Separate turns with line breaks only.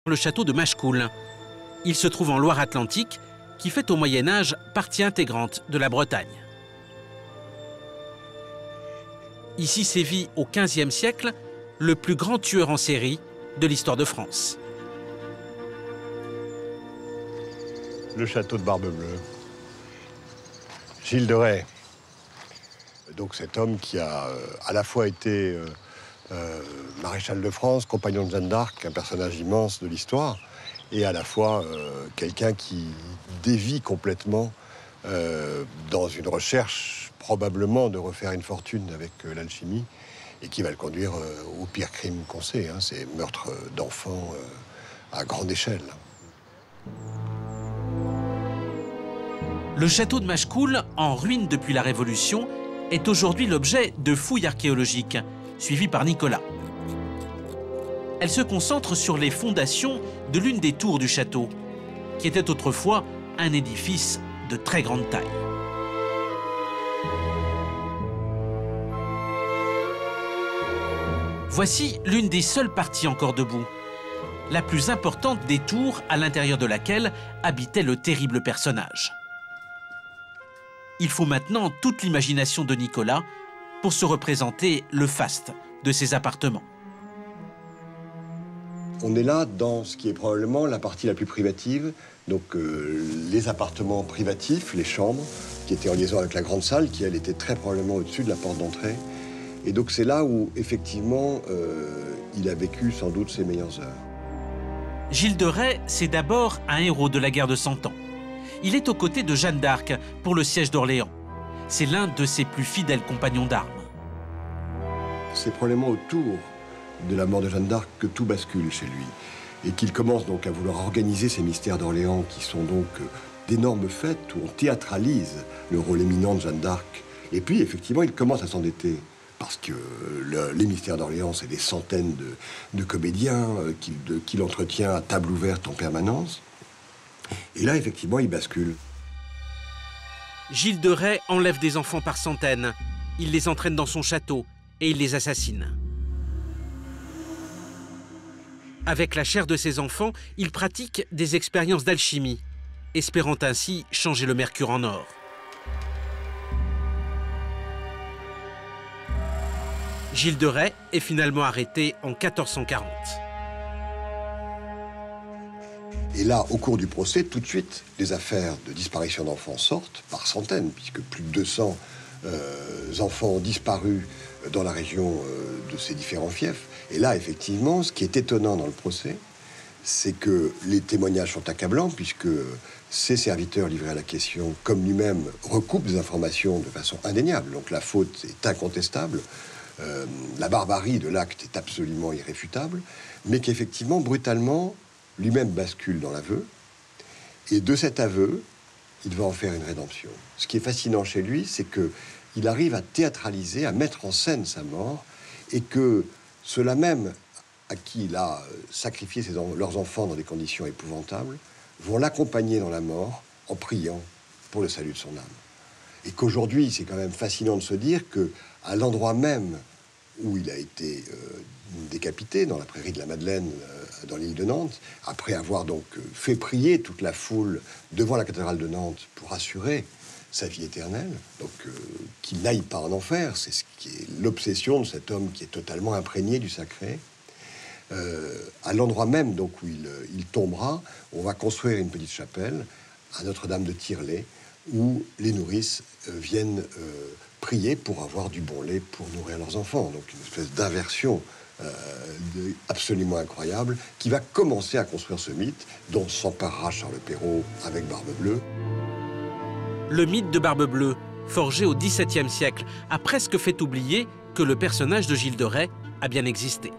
le château de Machecoul. Il se trouve en Loire-Atlantique, qui fait au Moyen-Âge partie intégrante de la Bretagne. Ici sévit au XVe siècle le plus grand tueur en série de l'histoire de France.
Le château de Barbe-Bleue. Gilles de Rais. Donc cet homme qui a à la fois été maréchal de France, compagnon de Jeanne d'Arc, un personnage immense de l'histoire, et à la fois quelqu'un qui dévie complètement dans une recherche probablement de refaire une fortune avec l'alchimie, et qui va le conduire au pire crime qu'on sait, hein, ces meurtres d'enfants à grande échelle.
Le château de Machecoul, en ruine depuis la Révolution, est aujourd'hui l'objet de fouilles archéologiques, suivies par Nicolas. Elle se concentre sur les fondations de l'une des tours du château, qui était autrefois un édifice de très grande taille. Voici l'une des seules parties encore debout, la plus importante des tours à l'intérieur de laquelle habitait le terrible personnage. Il faut maintenant toute l'imagination de Nicolas pour se représenter le faste de ses appartements.
On est là dans ce qui est probablement la partie la plus privative, donc les appartements privatifs, les chambres, qui étaient en liaison avec la grande salle, qui elle était très probablement au-dessus de la porte d'entrée. Et donc c'est là où effectivement il a vécu sans doute ses meilleures heures.
Gilles de Rais, c'est d'abord un héros de la guerre de Cent Ans. Il est aux côtés de Jeanne d'Arc pour le siège d'Orléans. C'est l'un de ses plus fidèles compagnons d'armes.
C'est probablement autour de la mort de Jeanne d'Arc que tout bascule chez lui. Et qu'il commence donc à vouloir organiser ces mystères d'Orléans qui sont donc d'énormes fêtes où on théâtralise le rôle éminent de Jeanne d'Arc. Et puis effectivement, il commence à s'endetter. Parce que les mystères d'Orléans, c'est des centaines de comédiens qu'il entretient à table ouverte en permanence. Et là, effectivement, il bascule.
Gilles de Rais enlève des enfants par centaines. Il les entraîne dans son château et il les assassine. Avec la chair de ses enfants, il pratique des expériences d'alchimie, espérant ainsi changer le mercure en or. Gilles de Rais est finalement arrêté en 1440.
Et là, au cours du procès, tout de suite, les affaires de disparition d'enfants sortent par centaines, puisque plus de 200 enfants ont disparu dans la région de ces différents fiefs. Et là, effectivement, ce qui est étonnant dans le procès, c'est que les témoignages sont accablants, puisque ces serviteurs livrés à la question, comme lui-même, recoupent des informations de façon indéniable. Donc la faute est incontestable. La barbarie de l'acte est absolument irréfutable, mais qu'effectivement, brutalement, lui-même bascule dans l'aveu. Et de cet aveu, il va en faire une rédemption. Ce qui est fascinant chez lui, c'est qu'il arrive à théâtraliser, à mettre en scène sa mort, et que ceux-là même à qui il a sacrifié leurs enfants dans des conditions épouvantables vont l'accompagner dans la mort en priant pour le salut de son âme. Et qu'aujourd'hui, c'est quand même fascinant de se dire que à l'endroit même où il a été décapité, dans la prairie de la Madeleine, dans l'île de Nantes, après avoir donc fait prier toute la foule devant la cathédrale de Nantes pour assurer sa vie éternelle, donc qu'il n'aille pas en enfer, c'est ce qui est l'obsession de cet homme qui est totalement imprégné du sacré. À l'endroit même donc où il tombera, on va construire une petite chapelle à Notre-Dame de Tirelay, où les nourrices viennent prier pour avoir du bon lait pour nourrir leurs enfants. Donc une espèce d'inversion absolument incroyable qui va commencer à construire ce mythe dont s'emparera Charles Perrault avec Barbe-Bleue.
Le mythe de Barbe-Bleue, forgé au XVIIe siècle, a presque fait oublier que le personnage de Gilles de Rais a bien existé.